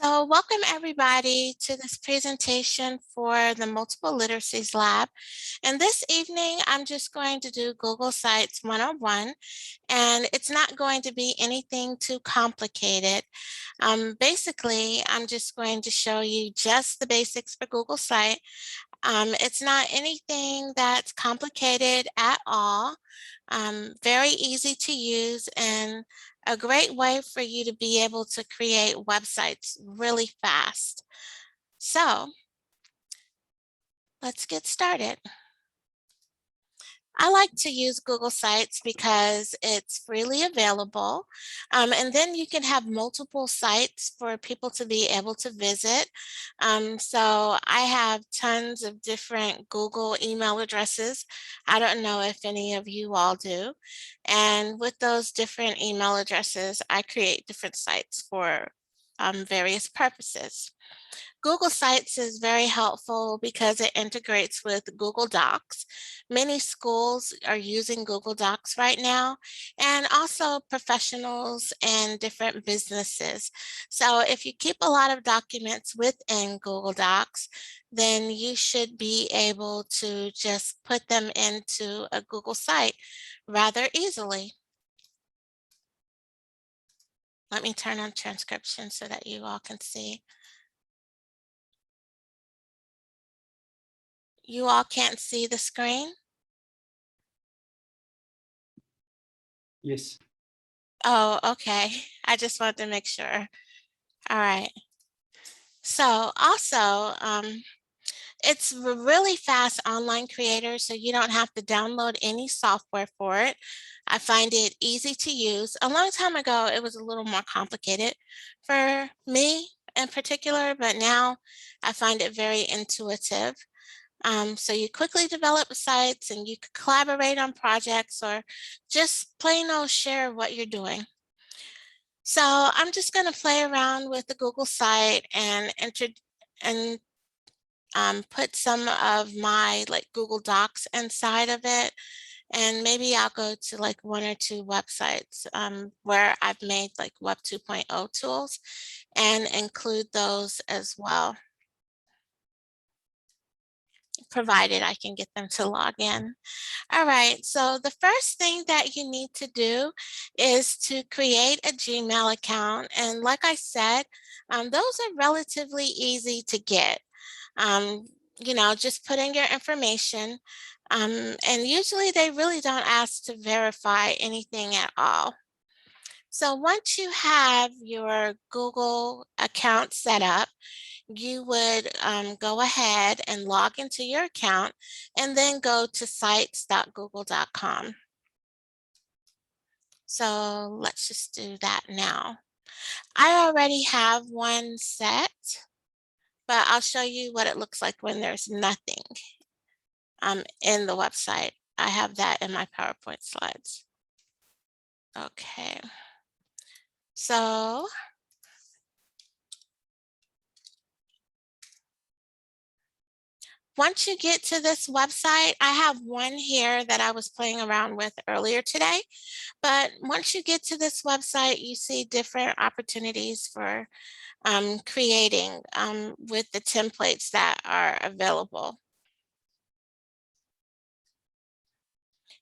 So welcome everybody to this presentation for the Multiple Literacies Lab. And this evening, I'm just going to do Google Sites 101, and it's not going to be anything too complicated. Basically, I'm just going to show you just the basics for Google Site. It's not anything that's complicated at all. Very easy to use and a great way for you to be able to create websites really fast. So let's get started. I like to use Google Sites because it's freely available. And then you can have multiple sites for people to be able to visit. So I have tons of different Google email addresses. I don't know if any of you all do. And with those different email addresses, I create different sites for various purposes. Google Sites is very helpful because it integrates with Google Docs. Many schools are using Google Docs right now, and also professionals and different businesses. So if you keep a lot of documents within Google Docs, then you should be able to just put them into a Google site rather easily. Let me turn on transcription so that you all can see. You all can't see the screen? Yes. Oh, okay. I just wanted to make sure. All right. So also, it's a really fast online creator, so you don't have to download any software for it. I find it easy to use. A long time ago, it was a little more complicated for me in particular, but now I find it very intuitive. So you quickly develop sites and you can collaborate on projects or just plain old share what you're doing. So I'm just going to play around with the Google site and put some of my Google Docs inside of it. And maybe I'll go to like one or two websites where I've made like Web 2.0 tools and include those as well, provided I can get them to log in. All right, so the first thing that you need to do is to create a Gmail account. And like I said, those are relatively easy to get. Just put in your information. And usually they really don't ask to verify anything at all. So once you have your Google account set up, you would go ahead and log into your account and then go to sites.google.com. So let's just do that now. I already have one set, but I'll show you what it looks like when there's nothing in the website. I have that in my PowerPoint slides. Okay. So once you get to this website, I have one here that I was playing around with earlier today. But once you get to this website, you see different opportunities for creating with the templates that are available.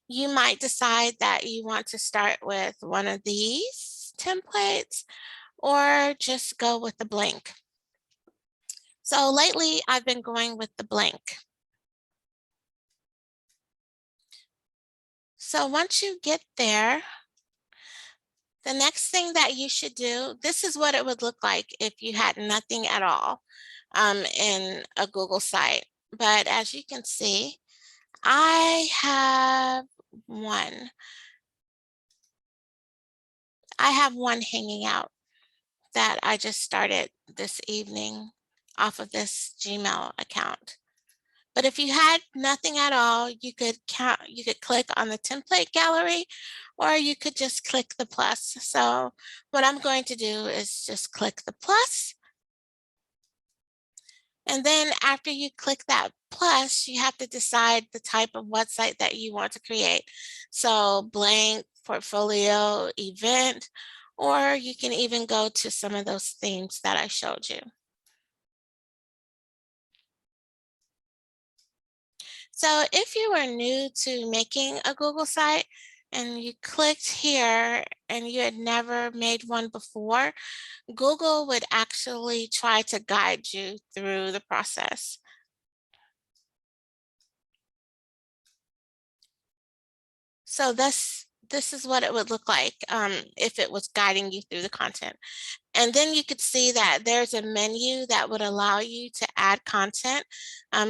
You might decide that you want to start with one of these templates or just go with the blank. So lately, I've been going with the blank. So once you get there, the next thing that you should do, this is what it would look like if you had nothing at all in a Google site. But as you can see, I have one. I have one hanging out that I just started this evening off of this Gmail account. But if you had nothing at all, you could click on the template gallery, or you could just click the plus. So what I'm going to do is just click the plus. And then after you click that plus, you have to decide the type of website that you want to create. So blank, portfolio, event, or you can even go to some of those themes that I showed you. So if you are new to making a Google site and you clicked here and you had never made one before, Google would actually try to guide you through the process. So this is what it would look like if it was guiding you through the content. And then you could see that there's a menu that would allow you to add content.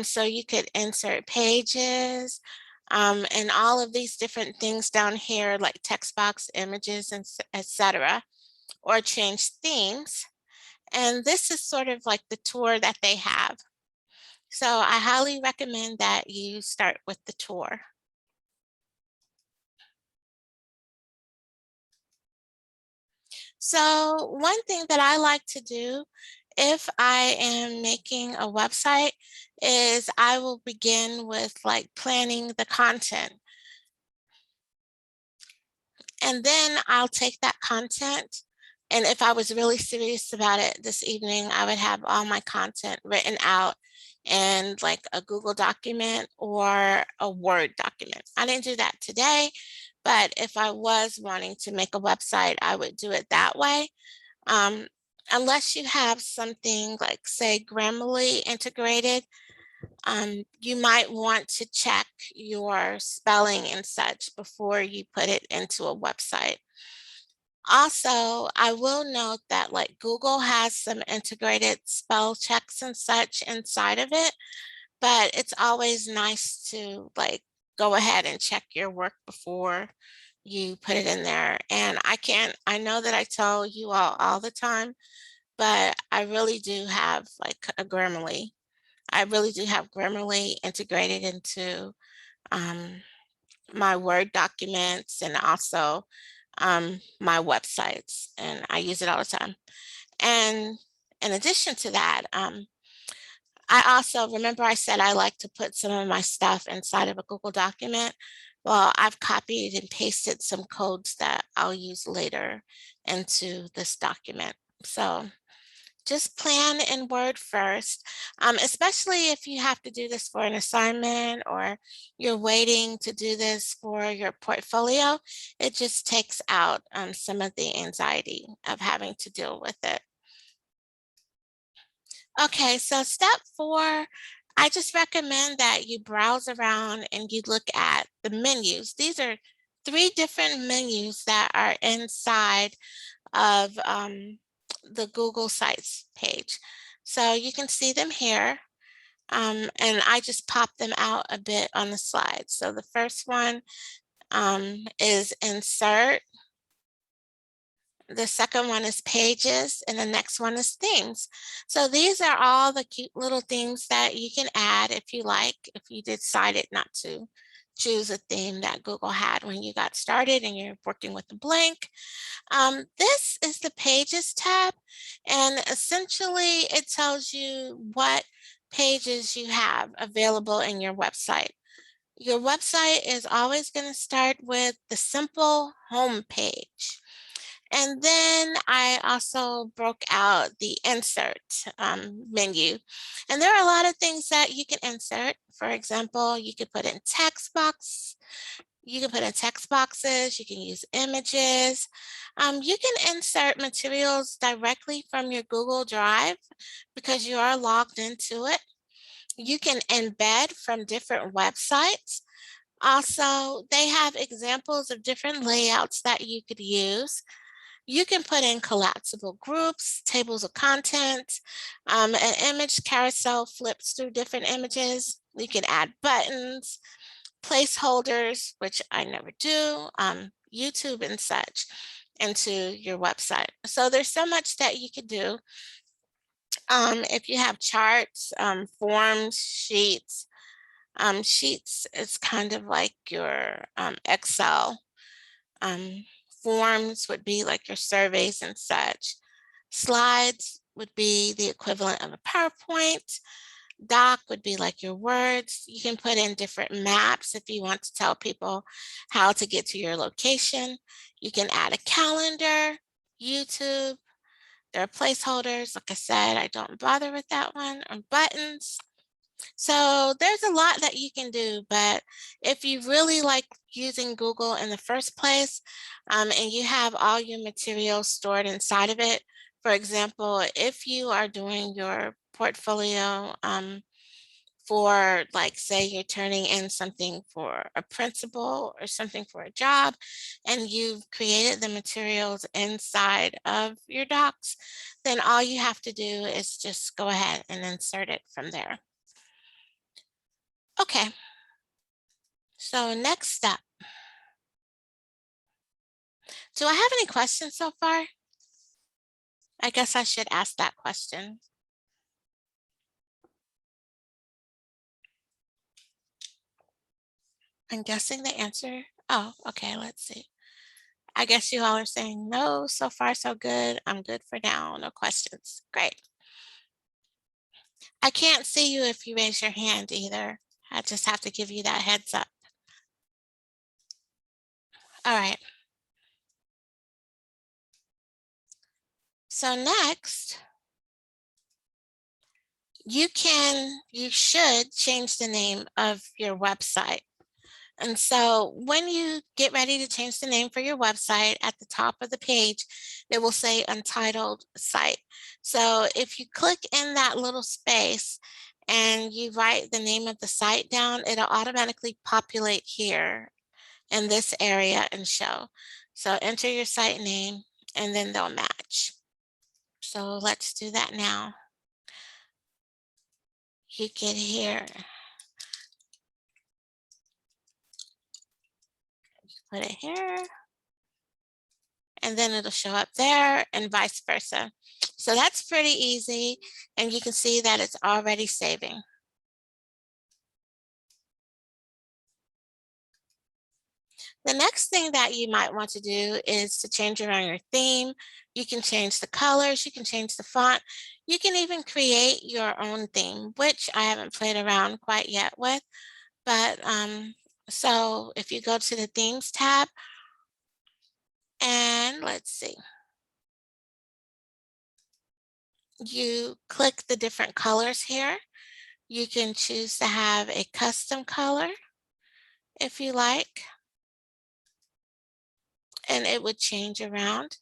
So you could insert pages and all of these different things down here like text box, images, and etc. Or change themes. And this is sort of like the tour that they have. So I highly recommend that you start with the tour. So one thing that I like to do if I am making a website is I will begin with like planning the content. And then I'll take that content, and if I was really serious about it this evening, I would have all my content written out in like a Google document or a Word document. I didn't do that today, but if I was wanting to make a website, I would do it that way. Um, Unless you have something like, say, Grammarly integrated, you might want to check your spelling and such before you put it into a website. Also, I will note that like Google has some integrated spell checks and such inside of it, but it's always nice to like go ahead and check your work before you put it in there. And I know that I tell you all the time, but I really do have like a Grammarly. I really do have Grammarly integrated into um, my Word documents and also my websites, and I use it all the time. And in addition to that, I also remember I said I like to put some of my stuff inside of a Google document. Well, I've copied and pasted some codes that I'll use later into this document. So just plan in Word first, especially if you have to do this for an assignment or you're waiting to do this for your portfolio. It just takes out some of the anxiety of having to deal with it. Okay, so step 4, I just recommend that you browse around and you look at the menus. These are 3 different menus that are inside of the Google Sites page. So you can see them here, and I just pop them out a bit on the slide. So the first one is Insert. The second one is Pages, and the next one is Themes. So these are all the cute little things that you can add if you like, if you decided not to choose a theme that Google had when you got started and you're working with a blank. This is the Pages tab, and essentially it tells you what pages you have available in your website. Your website is always going to start with the simple home page. And then I also broke out the insert menu. And there are a lot of things that you can insert. For example, you could put in text box. You can put in text boxes. You can use images. You can insert materials directly from your Google Drive because you are logged into it. You can embed from different websites. Also, they have examples of different layouts that you could use. You can put in collapsible groups, tables of content, an image carousel flips through different images. You can add buttons, placeholders, which I never do, YouTube and such, into your website. So there's so much that you could do. If you have charts, forms, sheets, sheets is kind of like your Excel. Um, Forms would be like your surveys and such. Slides would be the equivalent of a PowerPoint. Doc would be like your words. You can put in different maps if you want to tell people how to get to your location. You can add a calendar. YouTube. There are placeholders. Like I said, I don't bother with that one, or buttons. So there's a lot that you can do, but if you really like using Google in the first place, and you have all your materials stored inside of it, for example, if you are doing your portfolio for, like, say you're turning in something for a principal or something for a job, and you've created the materials inside of your docs, then all you have to do is just go ahead and insert it from there. Okay, so next step. Do I have any questions so far? I guess I should ask that question. I'm guessing the answer. Oh, okay, let's see. I guess you all are saying no, so far so good. I'm good for now. No questions. Great. I can't see you if you raise your hand either. I just have to give you that heads up. All right. So next, you should change the name of your website. And so when you get ready to change the name for your website, at the top of the page, it will say Untitled Site. So if you click in that little space and you write the name of the site down, it'll automatically populate here in this area and show. So enter your site name and then they'll match. So let's do that now. You get here, put it here, and then it'll show up there and vice versa. So that's pretty easy, and you can see that it's already saving. The next thing that you might want to do is to change around your theme. You can change the colors, you can change the font, you can even create your own theme, which I haven't played around quite yet with. But so if you go to the themes tab, and let's see, you click the different colors here. You can choose to have a custom color if you like, and it would change around.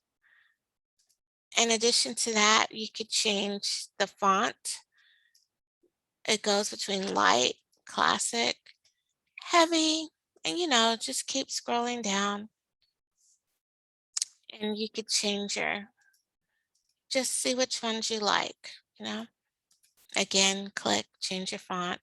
In addition to that, you could change the font. It goes between light, classic, heavy, and just keep scrolling down. And you could change just see which ones you like. Again, click, change your font.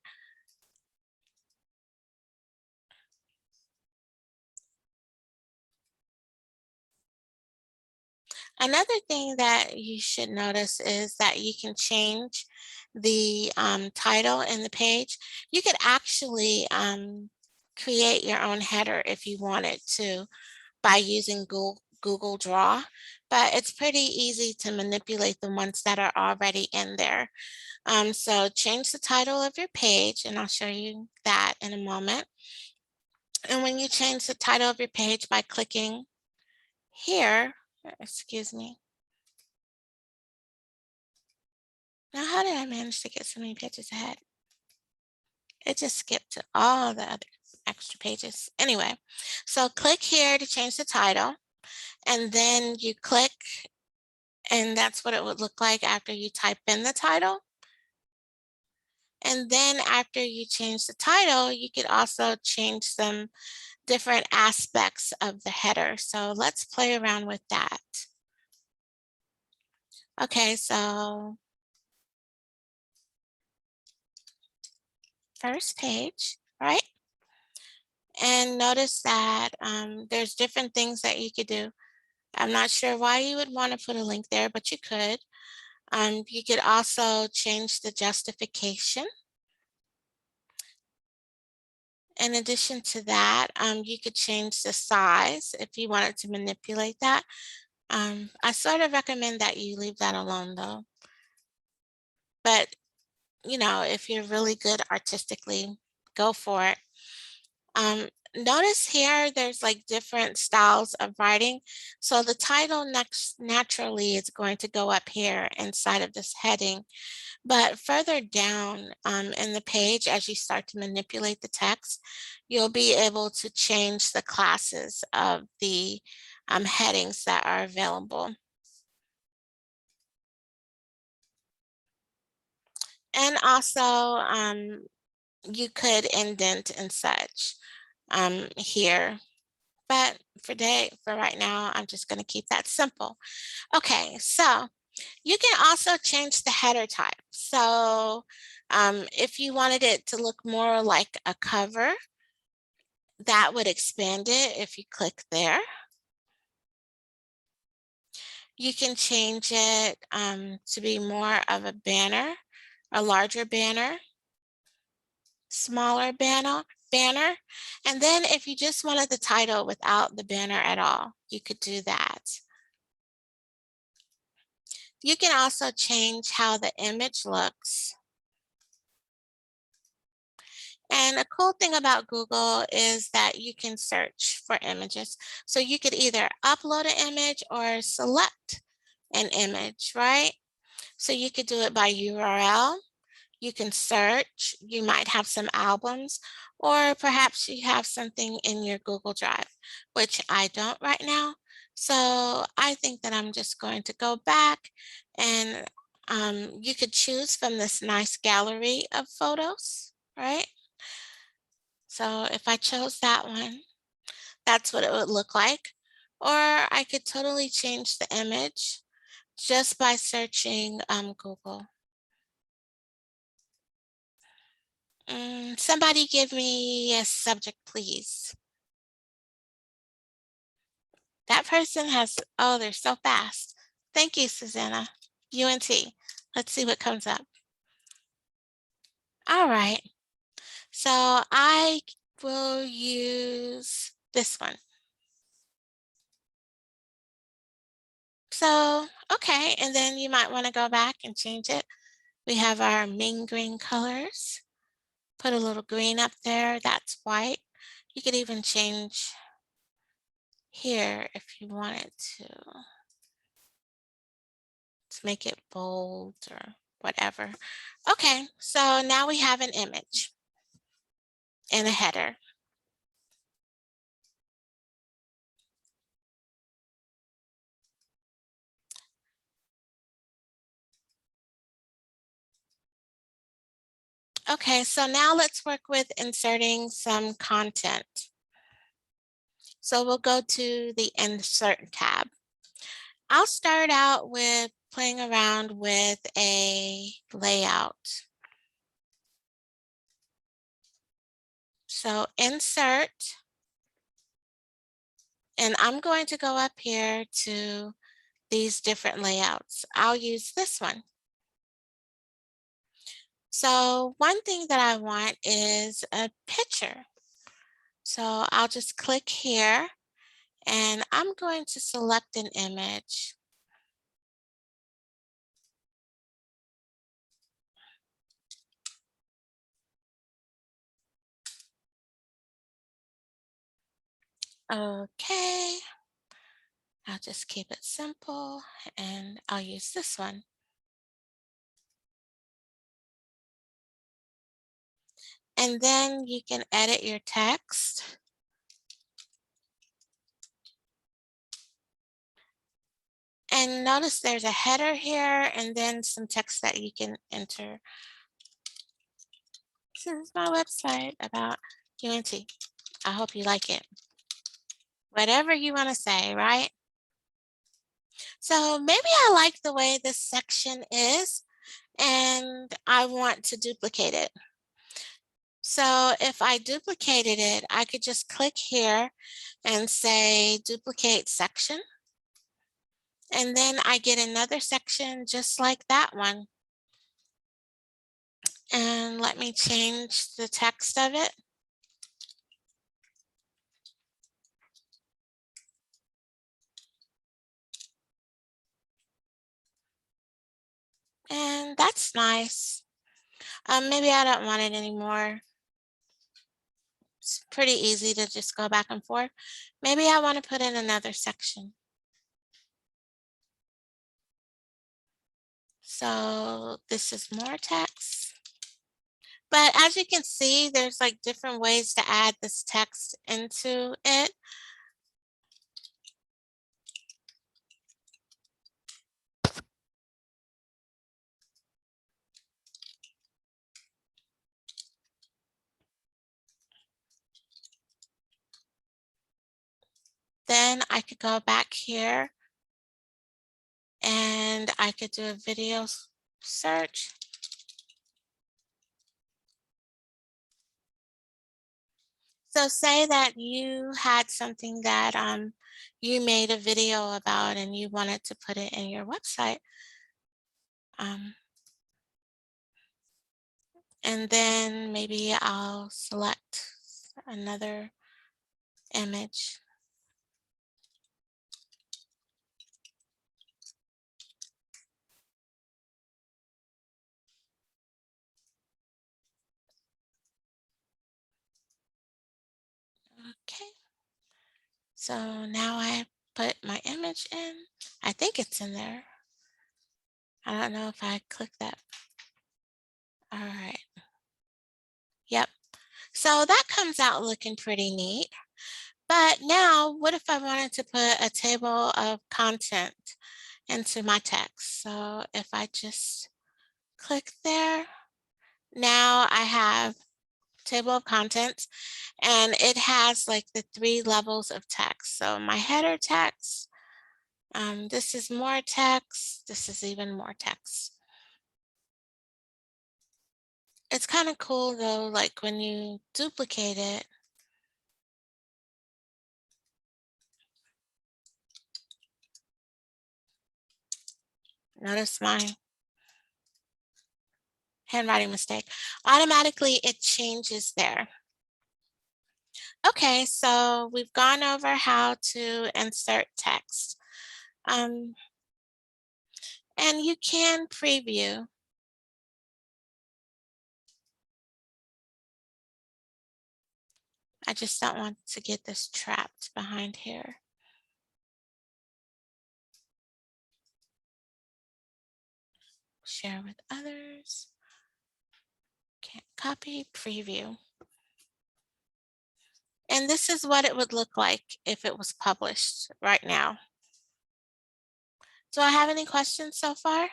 Another thing that you should notice is that you can change the title in the page. You could actually create your own header if you wanted to by using Google Draw, but it's pretty easy to manipulate the ones that are already in there. So change the title of your page, and I'll show you that in a moment. And when you change the title of your page by clicking here, excuse me. Now, how did I manage to get so many pages ahead? It just skipped to all the other extra pages. Anyway, so click here to change the title, and then you click, and that's what it would look like after you type in the title. And then after you change the title, you could also change some different aspects of the header. So let's play around with that. Okay, so first page, right? And notice that there's different things that you could do. I'm not sure why you would want to put a link there, but you could. You could also change the justification. In addition to that, you could change the size if you wanted to manipulate that. I sort of recommend that you leave that alone though. But, if you're really good artistically, go for it. notice here there's like different styles of writing. So the title next naturally is going to go up here inside of this heading. But further down in the page, as you start to manipulate the text, you'll be able to change the classes of the headings that are available. And also, you could indent and such here. But for right now, I'm just going to keep that simple. Okay, so you can also change the header type. So if you wanted it to look more like a cover, that would expand it if you click there. You can change it to be more of a banner, a larger banner, smaller banner. And then if you just wanted the title without the banner at all, you could do that. You can also change how the image looks. And a cool thing about Google is that you can search for images. So you could either upload an image or select an image, right? So you could do it by URL. You can search. You might have some albums, or perhaps you have something in your Google Drive, which I don't right now. So I think that I'm just going to go back, and you could choose from this nice gallery of photos, right? So if I chose that one, that's what it would look like. Or I could totally change the image just by searching Google. Somebody give me a subject, please. That person has, oh, they're so fast. Thank you, Susanna. UNT. Let's see what comes up. All right. So I will use this one. So, okay. And then you might want to go back and change it. We have our main green colors. Put a little green up there. That's white. You could even change here if you wanted to make it bold or whatever. Okay, so now we have an image and a header. Okay, so now let's work with inserting some content. So we'll go to the Insert tab. I'll start out with playing around with a layout. So Insert, and I'm going to go up here to these different layouts. I'll use this one. So one thing that I want is a picture. So I'll just click here and I'm going to select an image. Okay, I'll just keep it simple and I'll use this one. And then you can edit your text. And notice there's a header here and then some text that you can enter. This is my website about UNT. I hope you like it. Whatever you want to say, right? So maybe I like the way this section is and I want to duplicate it. So if I duplicated it, I could just click here and say duplicate section. And then I get another section just like that one. And let me change the text of it. And that's nice. Maybe I don't want it anymore. It's pretty easy to just go back and forth. Maybe I want to put in another section. So this is more text. But as you can see, there's like different ways to add this text into it. Then I could go back here and I could do a video search. So say that you had something that you made a video about and you wanted to put it in your website. And then maybe I'll select another image. Okay. So now I put my image in. I think it's in there. I don't know if I click that. All right. Yep. So that comes out looking pretty neat. But now, what if I wanted to put a table of content into my text? So if I just click there, now I have table of contents, and it has like the 3 levels of text. So my header text, this is more text, this is even more text. It's kind of cool though, like when you duplicate it, notice my handwriting mistake, automatically it changes there. Okay, so we've gone over how to insert text. And you can preview. I just don't want to get this trapped behind here. Share with others. Can't copy, preview. And this is what it would look like if it was published right now. Do I have any questions so far?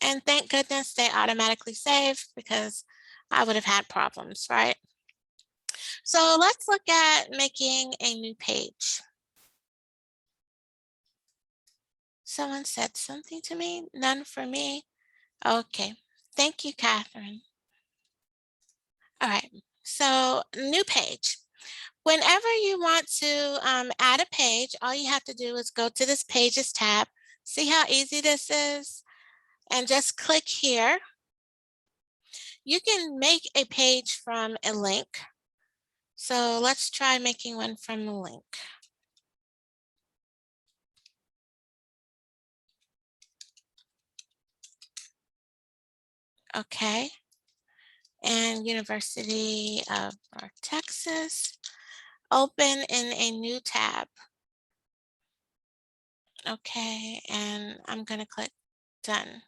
And thank goodness they automatically save, because I would have had problems, right? So let's look at making a new page. Someone said something to me, none for me. Okay, thank you, Catherine. All right, so new page. Whenever you want to add a page, all you have to do is go to this Pages tab. See how easy this is? And just click here. You can make a page from a link. So let's try making one from a link. Okay. And University of North Texas. Open in a new tab. Okay, and I'm going to click done.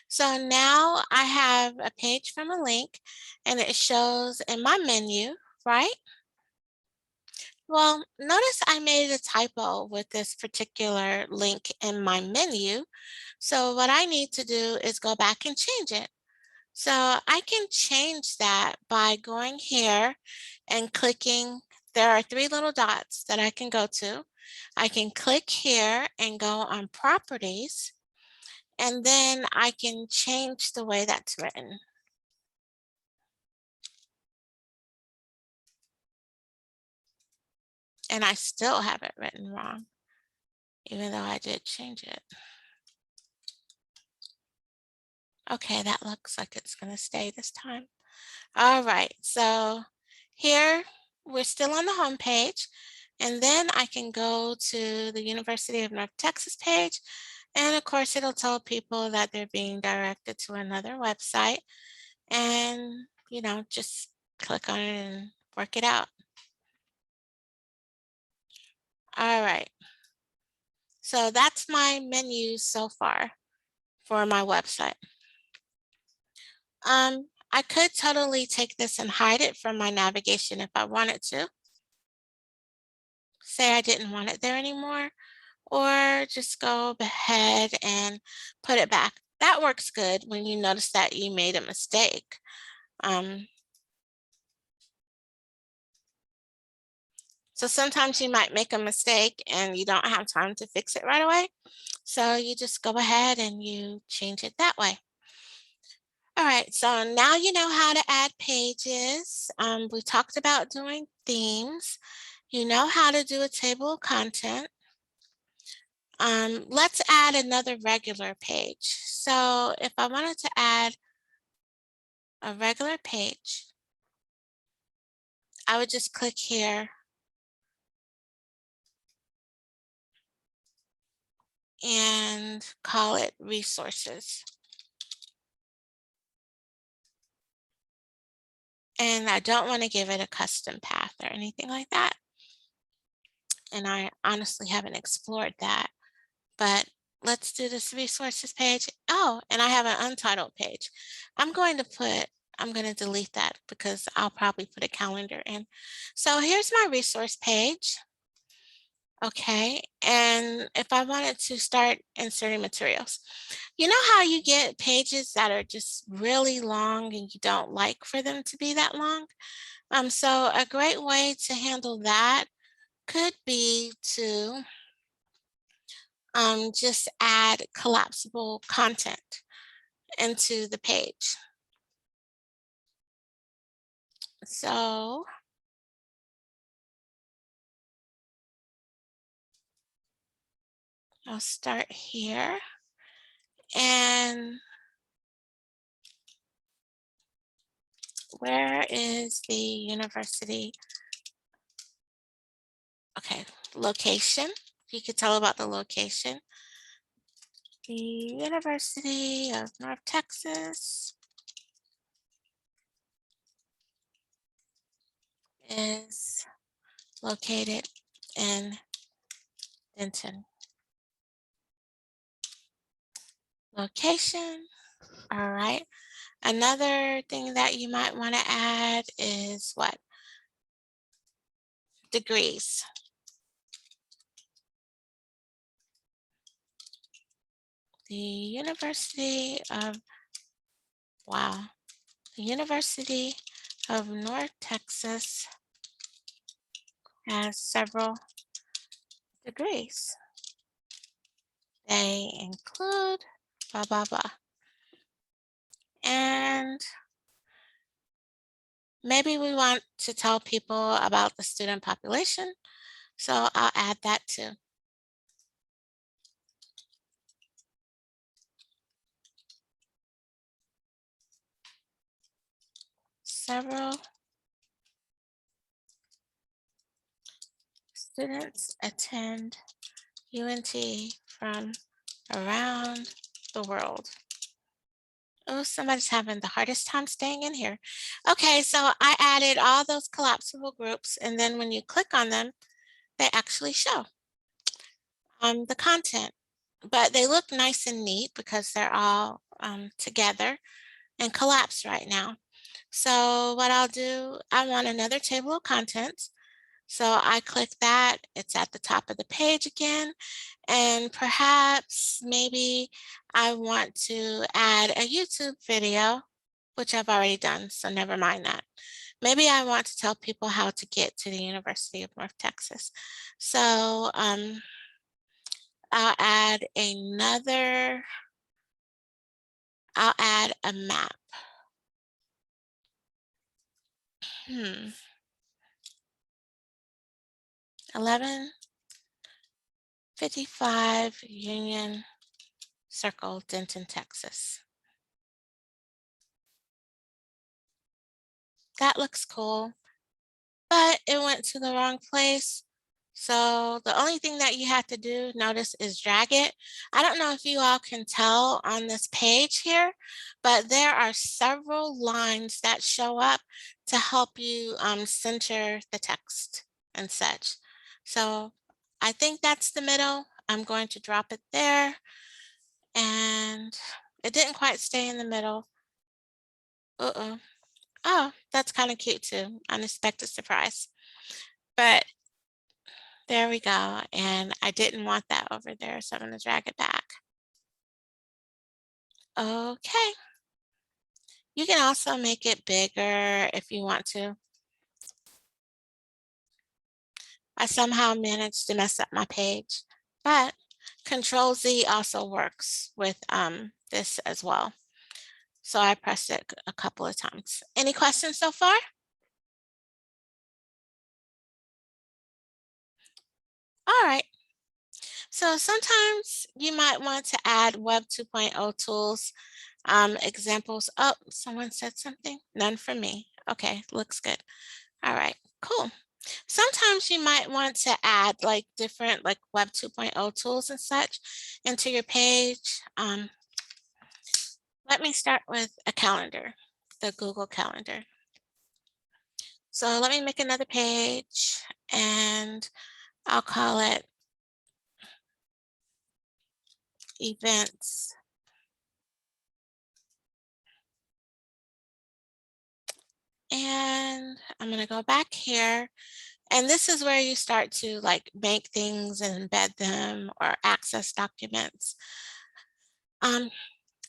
So now I have a page from a link and it shows in my menu, right? Well, notice I made a typo with this particular link in my menu. So what I need to do is go back and change it. So I can change that by going here and clicking. There are 3 little dots that I can go to. I can click here and go on properties, and then I can change the way that's written. And I still have it written wrong, even though I did change it. Okay, that looks like it's going to stay this time. All right, so here we're still on the home page, and then I can go to the University of North Texas page, And of course, it'll tell people that they're being directed to another website and, just click on it and work it out. All right. So that's my menu so far for my website. I could totally take this and hide it from my navigation if I wanted to. Say I didn't want it there anymore, or just go ahead and put it back. That works good when you notice that you made a mistake. Um, so sometimes you might make a mistake and you don't have time to fix it right away. So you just go ahead and you change it that way. All right, so now you know how to add pages. We talked about doing themes. You know how to do a table of content. Let's add another regular page. So if I wanted to add a regular page, I would just click here and call it resources. And I don't want to give it a custom path or anything like that. And I honestly haven't explored that, but let's do this resources page. Oh, and I have an untitled page. I'm going to delete that because I'll probably put a calendar in. So here's my resource page. Okay, and if I wanted to start inserting materials, you know how you get pages that are just really long and you don't like for them to be that long? So a great way to handle that could be to just add collapsible content into the page. So I'll start here and where is the university? Okay, location. You could tell about the location. The University of North Texas is located in Denton. Location. All right. Another thing that you might want to add is what? Degrees. The University of, wow, the University of North Texas has several degrees. They include blah, blah, blah. And maybe we want to tell people about the student population, so I'll add that too. Several students attend UNT from around the world. Oh, somebody's having the hardest time staying in here. Okay, so I added all those collapsible groups, and then when you click on them, they actually show the content. But they look nice and neat because they're all together and collapsed right now. So what I'll do, I want another table of contents. So I click that, it's at the top of the page again, and perhaps maybe I want to add a YouTube video, which I've already done, so never mind that. Maybe I want to tell people how to get to the University of North Texas. So I'll add a map. 1155 Union Circle, Denton, Texas. That looks cool, but it went to the wrong place. So the only thing that you have to do, notice, is drag it. I don't know if you all can tell on this page here, but there are several lines that show up to help you center the text and such. So I think that's the middle. I'm going to drop it there, and it didn't quite stay in the middle. Uh-oh. Oh, that's kind of cute too. Unexpected surprise. But there we go, and I didn't want that over there, so I'm gonna drag it back. Okay, you can also make it bigger if you want to. I somehow managed to mess up my page, but Control Z also works with this as well. So I pressed it a couple of times. Any questions so far? All right. So sometimes you might want to add Web 2.0 tools. Examples. Oh, someone said something. None for me. Okay, looks good. All right, cool. Sometimes you might want to add like different like Web 2.0 tools and such into your page. Let me start with a calendar, the Google Calendar. So let me make another page and I'll call it events. And I'm going to go back here. And this is where you start to like make things and embed them or access documents.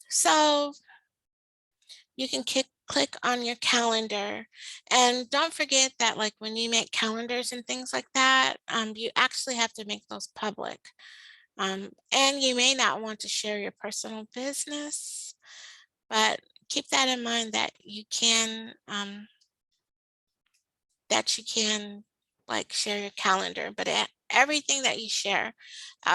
So you can click on your calendar, and don't forget that like when you make calendars and things like that, you actually have to make those public. And you may not want to share your personal business, but keep that in mind that you can like share your calendar, but everything that you share,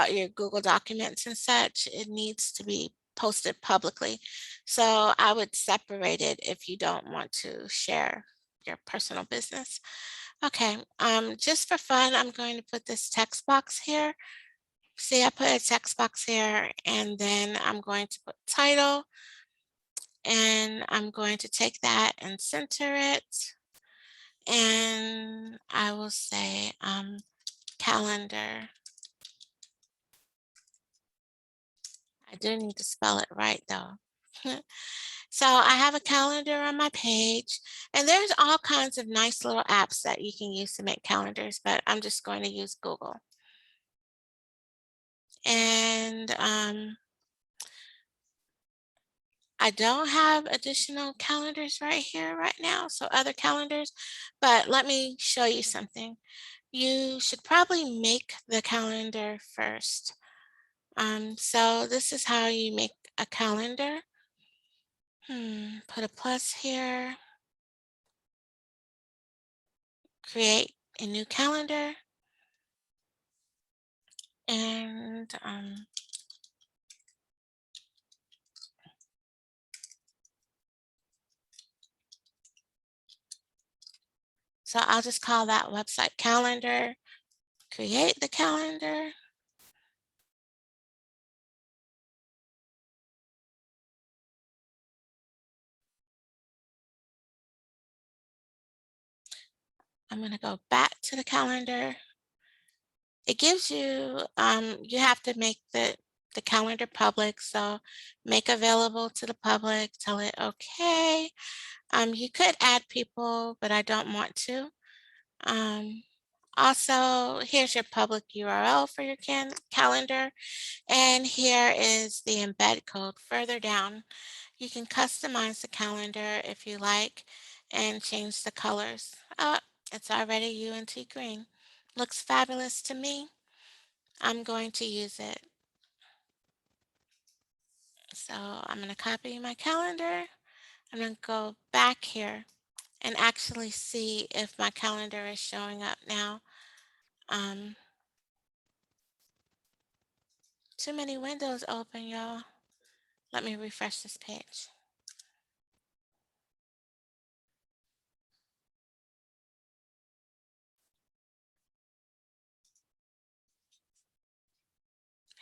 your Google documents and such, it needs to be posted publicly. So I would separate it if you don't want to share your personal business. Okay, just for fun, I'm going to put this text box here. See, I put a text box here, and then I'm going to put title, and I'm going to take that and center it. And I will say calendar. I do need to spell it right though. So I have a calendar on my page, and there's all kinds of nice little apps that you can use to make calendars, but I'm just going to use Google. And I don't have additional calendars right here right now, so other calendars, but let me show you something. You should probably make the calendar first. So this is how you make a calendar. Put a plus here, create a new calendar, and so I'll just call that website calendar, create the calendar. I'm going to go back to the calendar. It gives you, you have to make the calendar public. So make available to the public, tell it okay. You could add people, but I don't want to. Also, here's your public URL for your calendar. And here is the embed code further down. You can customize the calendar if you like and change the colors. Oh, it's already UNT green. Looks fabulous to me. I'm going to use it. So I'm going to copy my calendar. I'm going to go back here and actually see if my calendar is showing up now. Um, Too many windows open, y'all. Let me refresh this page.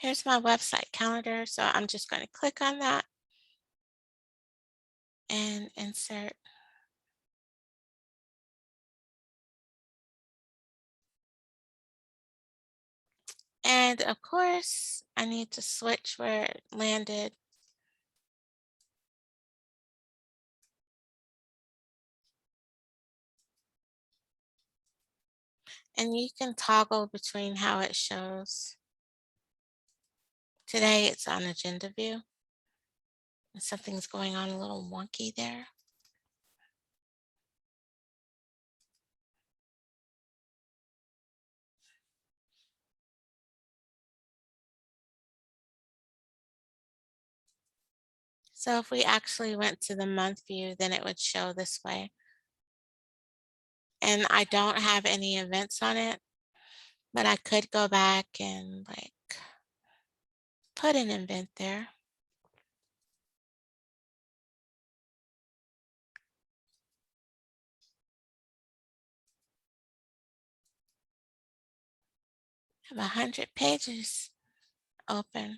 Here's my website calendar. So I'm just going to click on that and insert. And of course, I need to switch where it landed. And you can toggle between how it shows. Today it's on agenda view. And something's going on a little wonky there. So if we actually went to the month view, then it would show this way. And I don't have any events on it, but I could go back and like put an event there. I have 100 pages open.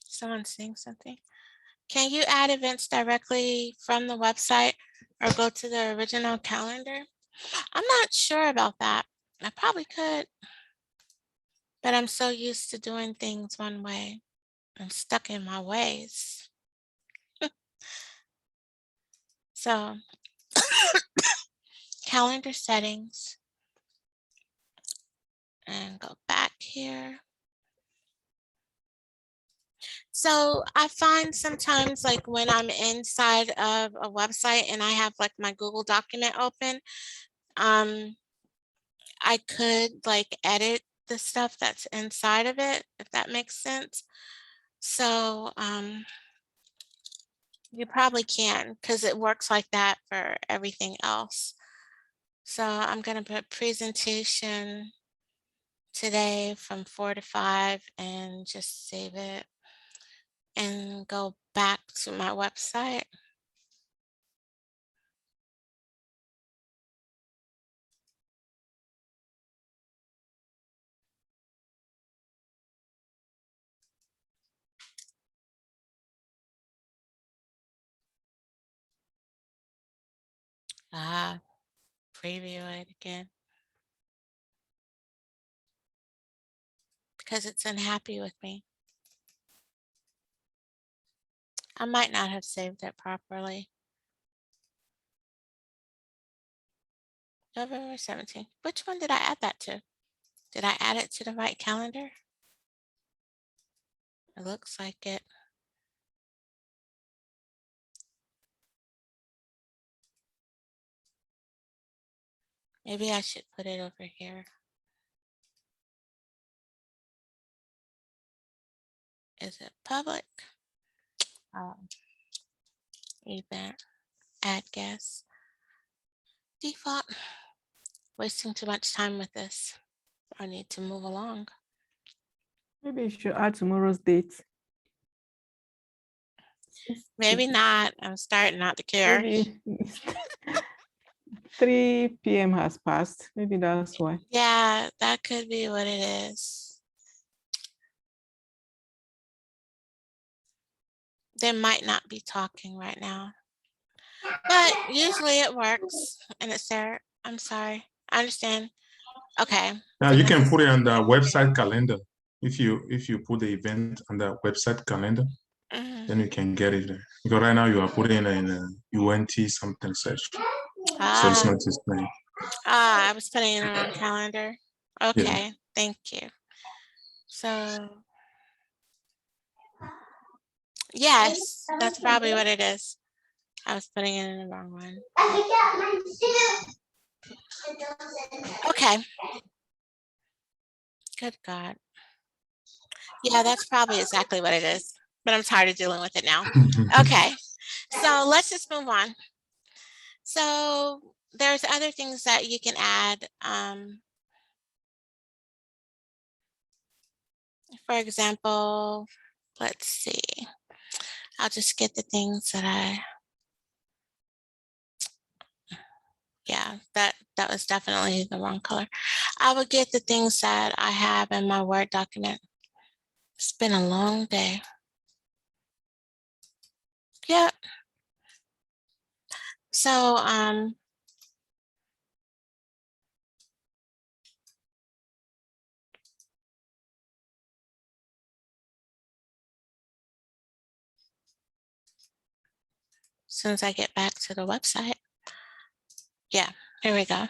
Someone's saying something. Can you add events directly from the website or go to the original calendar? I'm not sure about that. I probably could, but I'm so used to doing things one way. I'm stuck in my ways. So calendar settings and go back here. So I find sometimes like when I'm inside of a website and I have like my Google document open, I could like edit the stuff that's inside of it, if that makes sense. So you probably can because it works like that for everything else. So I'm going to put presentation today from 4 to 5 and just save it and go back to my website. Preview it again because it's unhappy with me. I might not have saved it properly. November 17th. Which one did I add that to? Did I add it to the right calendar? It looks like it. Maybe I should put it over here. Is it public? Event, add guest, default. Wasting too much time with this. I need to move along. Maybe you should add tomorrow's date. Maybe not. I'm starting not to care. Maybe 3 p.m. has passed. Maybe that's why. Yeah, that could be what it is. They might not be talking right now. But usually it works and it's there. I'm sorry. I understand. Okay. Now you can put it on the website calendar. If you put the event on the website calendar, then you can get it there. Because right now you are putting in a UNT something such. So it's not displaying. I was putting it on calendar. Okay, yeah. Thank you. So yes, that's probably what it is. I was putting it in the wrong one. Okay. Good God. Yeah, that's probably exactly what it is, but I'm tired of dealing with it now. Okay, so let's just move on. So there's other things that you can add. For example, let's see. I'll just get the things that yeah, that was definitely the wrong color. I would get the things that I have in my Word document. It's been a long day. Yep. So, as soon as I get back to the website. Yeah, here we go.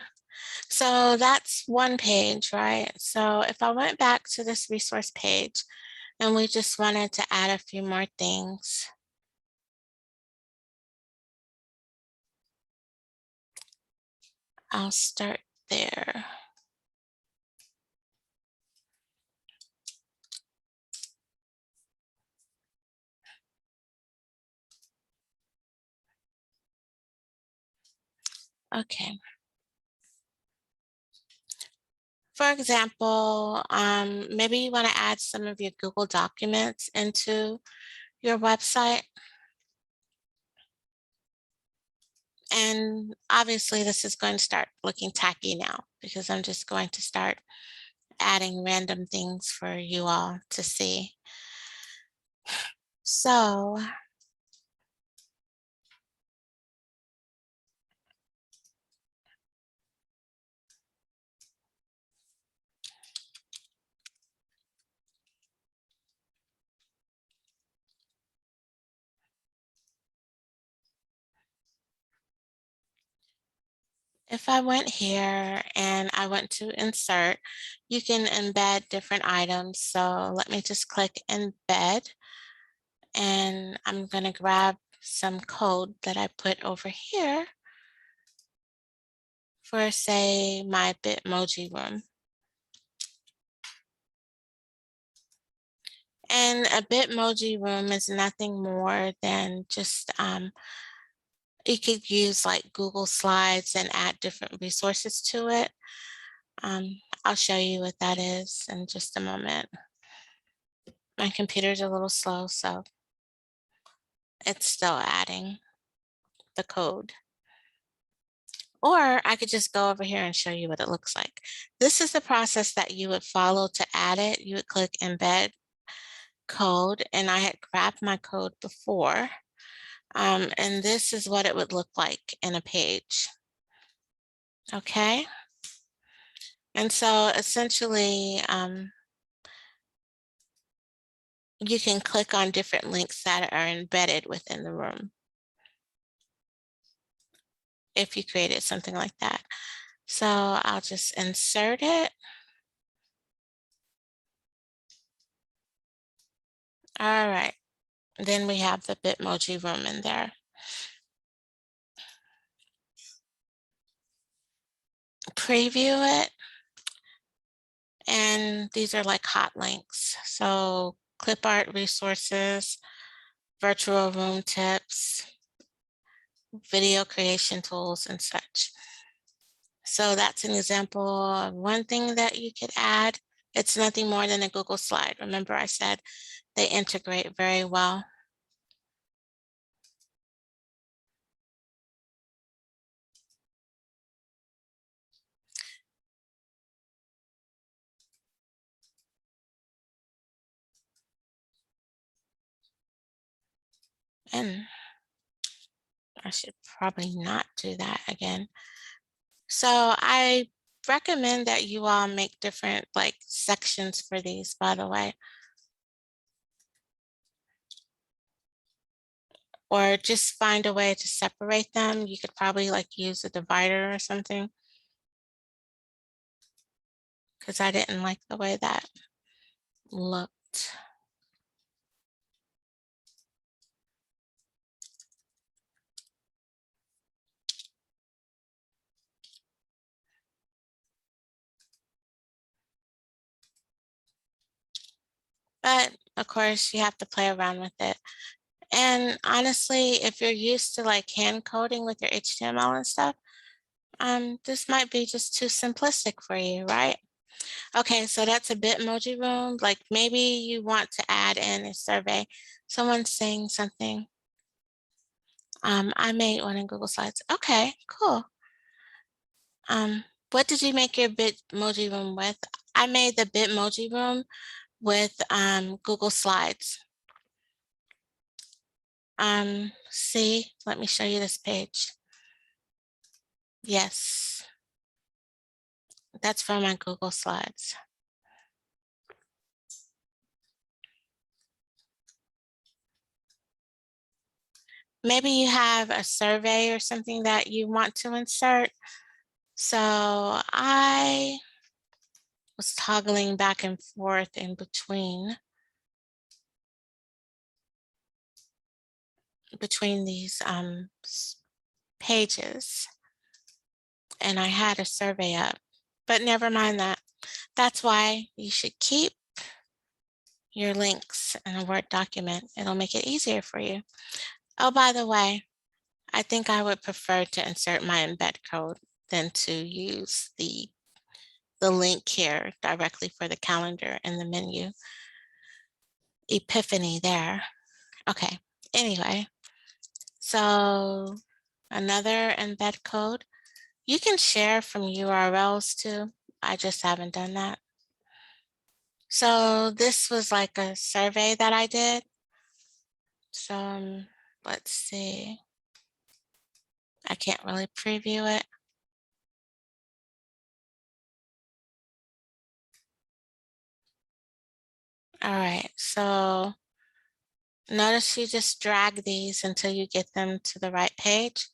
So that's one page, right? So if I went back to this resource page and we just wanted to add a few more things. I'll start there. Okay. For example, maybe you want to add some of your Google Documents into your website. And obviously this is going to start looking tacky now because I'm just going to start adding random things for you all to see. So if I went here and I went to insert, you can embed different items. So let me just click embed and I'm going to grab some code that I put over here for, say, my Bitmoji room. And a Bitmoji room is nothing more than just, you could use like Google Slides and add different resources to it. I'll show you what that is in just a moment. My computer's a little slow, so it's still adding the code. Or I could just go over here and show you what it looks like. This is the process that you would follow to add it. You would click embed code, and I had grabbed my code before. And this is what it would look like in a page. Okay. And so essentially, you can click on different links that are embedded within the room if you created something like that. So I'll just insert it. All right. Then we have the Bitmoji room in there. Preview it. And these are like hot links. So clip art resources, virtual room tips, video creation tools, and such. So that's an example of one thing that you could add. It's nothing more than a Google slide. Remember I said they integrate very well. And I should probably not do that again. So I recommend that you all make different like sections for these, by the way. Or just find a way to separate them. You could probably like use a divider or something, because I didn't like the way that looked. But of course you have to play around with it. And honestly, if you're used to like hand coding with your HTML and stuff, this might be just too simplistic for you, right? Okay, so that's a Bitmoji room. Like maybe you want to add in a survey. Someone's saying something. I made one in Google Slides. Okay, cool. What did you make your Bitmoji room with? I made the Bitmoji room with Google Slides. See, let me show you this page. Yes, that's from my Google Slides. Maybe you have a survey or something that you want to insert. So I was toggling back and forth in between these pages, and I had a survey up, but never mind that. That's why you should keep your links in a Word document. It'll make it easier for you. Oh, by the way, I think I would prefer to insert my embed code than to use the link here directly for the calendar in the menu. Epiphany there. Okay, anyway, so another embed code. You can share from URLs too. I just haven't done that. So this was like a survey that I did. So let's see. I can't really preview it. All right, so notice you just drag these until you get them to the right page,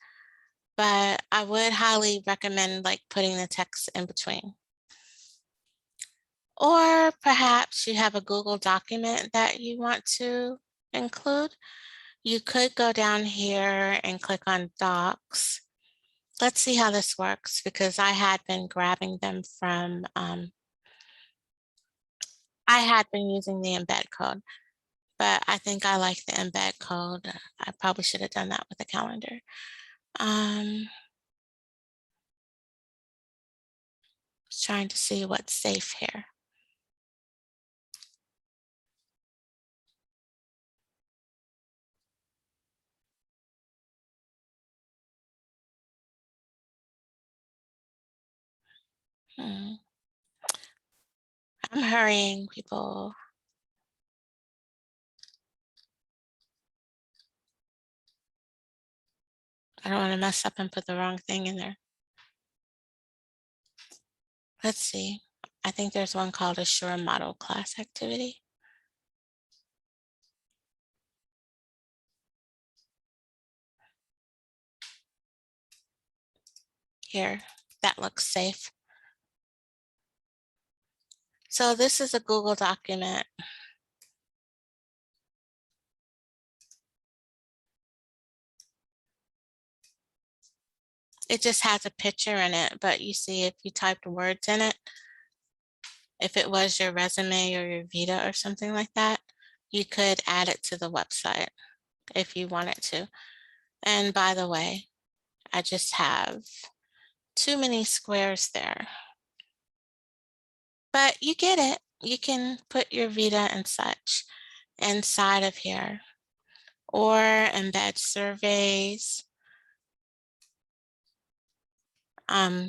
but I would highly recommend like putting the text in between. Or perhaps you have a Google document that you want to include. You could go down here and click on Docs. Let's see how this works because I had been grabbing them from, I had been using the embed code, but I think I like the embed code. I probably should have done that with the calendar. Trying to see what's safe here. I'm hurrying, people. I don't want to mess up and put the wrong thing in there. Let's see. I think there's one called a Sure Model Class Activity. Here, that looks safe. So this is a Google document. It just has a picture in it, but you see if you typed words in it, if it was your resume or your Vita or something like that, you could add it to the website if you wanted to. And by the way, I just have too many squares there. But you get it. You can put your Vita and such inside of here or embed surveys,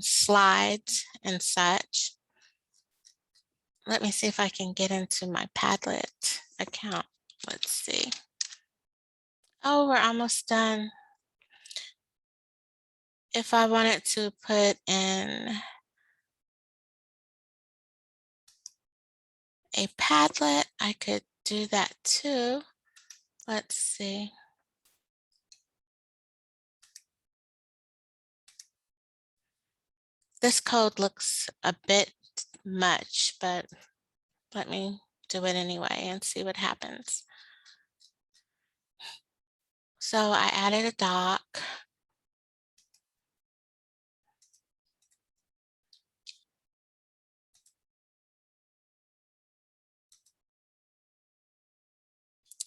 slides and such. Let me see if I can get into my Padlet account. Let's see. Oh, we're almost done. If I wanted to put in a Padlet, I could do that too. Let's see. This code looks a bit much, but let me do it anyway and see what happens. So I added a doc.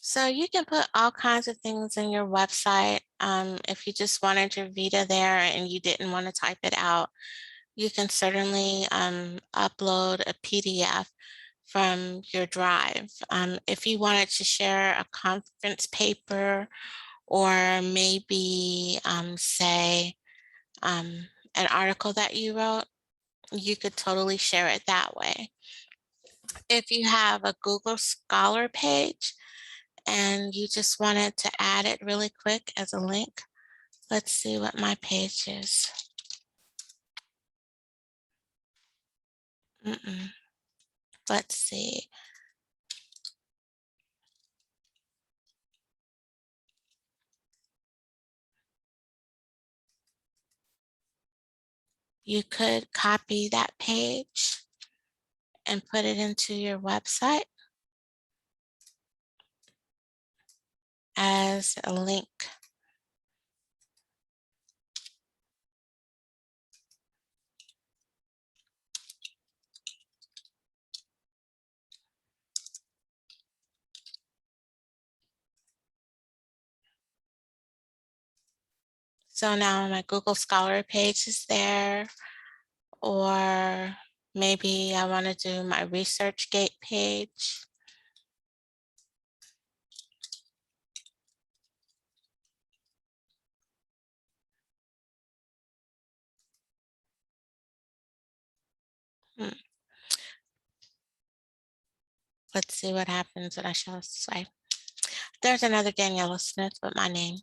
So you can put all kinds of things in your website. If you just wanted your Vita there and you didn't want to type it out, you can certainly upload a PDF from your drive. If you wanted to share a conference paper or maybe say an article that you wrote, you could totally share it that way. If you have a Google Scholar page and you just wanted to add it really quick as a link, let's see what my page is. Let's see. You could copy that page and put it into your website as a link. So now my Google Scholar page is there, or maybe I want to do my ResearchGate page. Let's see what happens when I show swipe. There's another Daniela Smith with my name.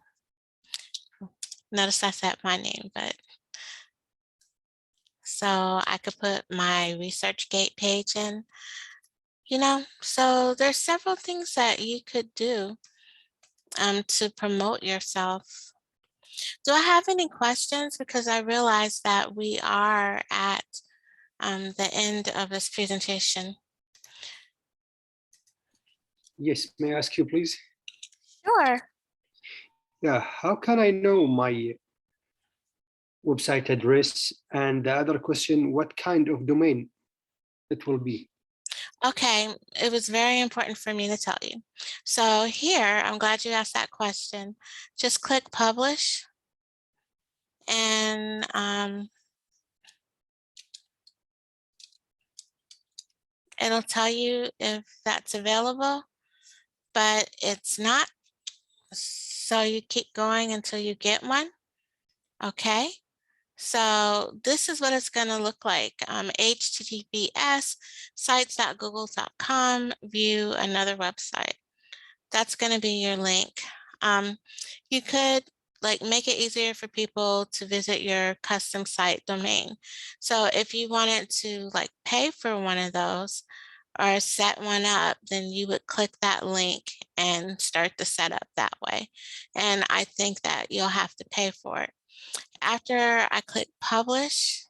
Notice I said my name, but so I could put my ResearchGate page in, you know, so there's several things that you could do to promote yourself. Do I have any questions? Because I realize that we are at the end of this presentation. Yes, may I ask you, please? Sure. Yeah, how can I know my website address? And the other question, what kind of domain it will be? Okay, it was very important for me to tell you. So here, I'm glad you asked that question. Just click publish and it'll tell you if that's available, but it's not. So you keep going until you get one. Okay. So this is what it's going to look like. HTTPS sites.google.com, view another website. That's going to be your link. You could like make it easier for people to visit your custom site domain. So if you wanted to like pay for one of those or set one up, then you would click that link and start the setup that way. And I think that you'll have to pay for it. After I click publish,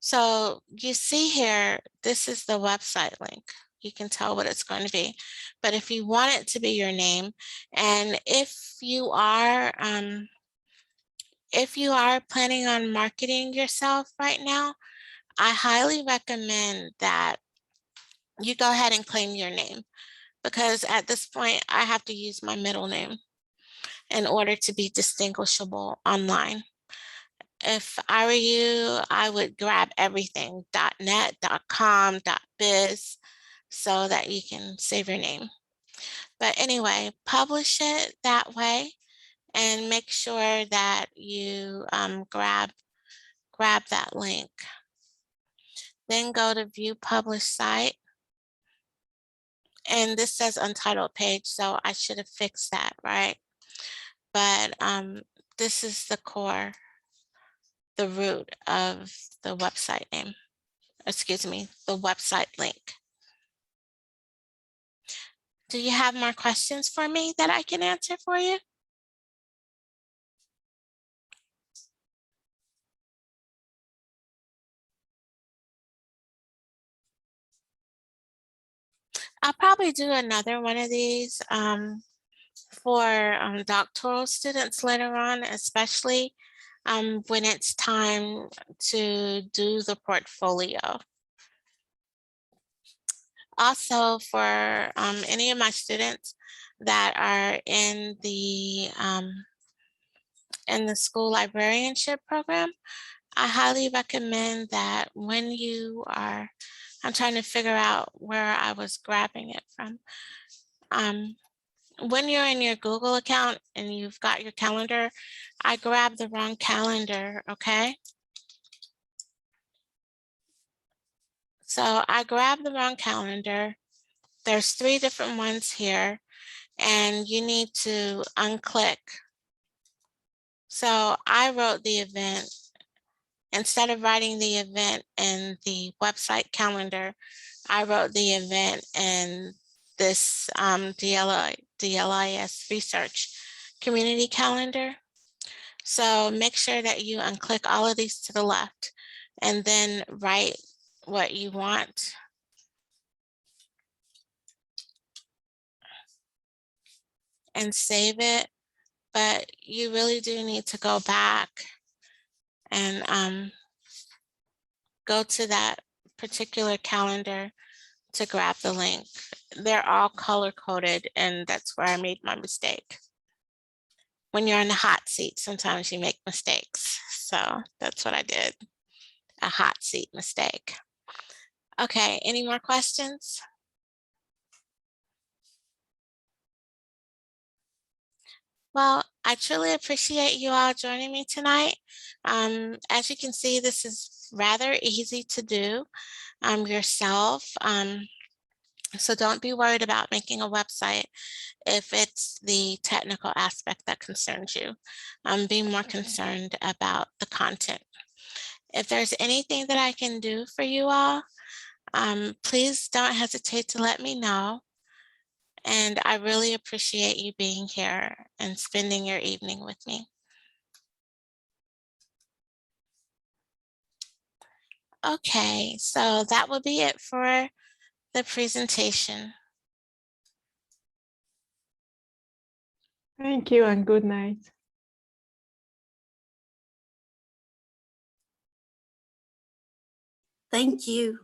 so you see here, this is the website link. You can tell what it's going to be. But if you want it to be your name, and if you are planning on marketing yourself right now, I highly recommend that you go ahead and claim your name, because at this point I have to use my middle name in order to be distinguishable online. If I were you, I would grab everything, .net, .com, .biz, so that you can save your name. But anyway, publish it that way and make sure that you grab that link. Then go to view published site. And this says untitled page, so I should have fixed that, right? But this is the core, the root of the website name. Excuse me, the website link. Do you have more questions for me that I can answer for you? I'll probably do another one of these for doctoral students later on, especially when it's time to do the portfolio. Also, for any of my students that are in the school librarianship program, I highly recommend that when you are, I'm trying to figure out where I was grabbing it from. When you're in your Google account and you've got your calendar, I grabbed the wrong calendar, okay? So I grabbed the wrong calendar. There's 3 different ones here, and you need to unclick. So I wrote the event. Instead of writing the event in the website calendar, I wrote the event in this DLIS research community calendar. So make sure that you unclick all of these to the left and then write what you want. And save it, but you really do need to go back and go to that particular calendar to grab the link. They're all color coded, and that's where I made my mistake. When you're in the hot seat, sometimes you make mistakes. So that's what I did, a hot seat mistake. Okay, any more questions? Well, I truly appreciate you all joining me tonight. As you can see, this is rather easy to do yourself. So don't be worried about making a website if it's the technical aspect that concerns you. Be more concerned about the content. If there's anything that I can do for you all, please don't hesitate to let me know. And I really appreciate you being here and spending your evening with me. Okay, so that will be it for the presentation. Thank you and good night. Thank you.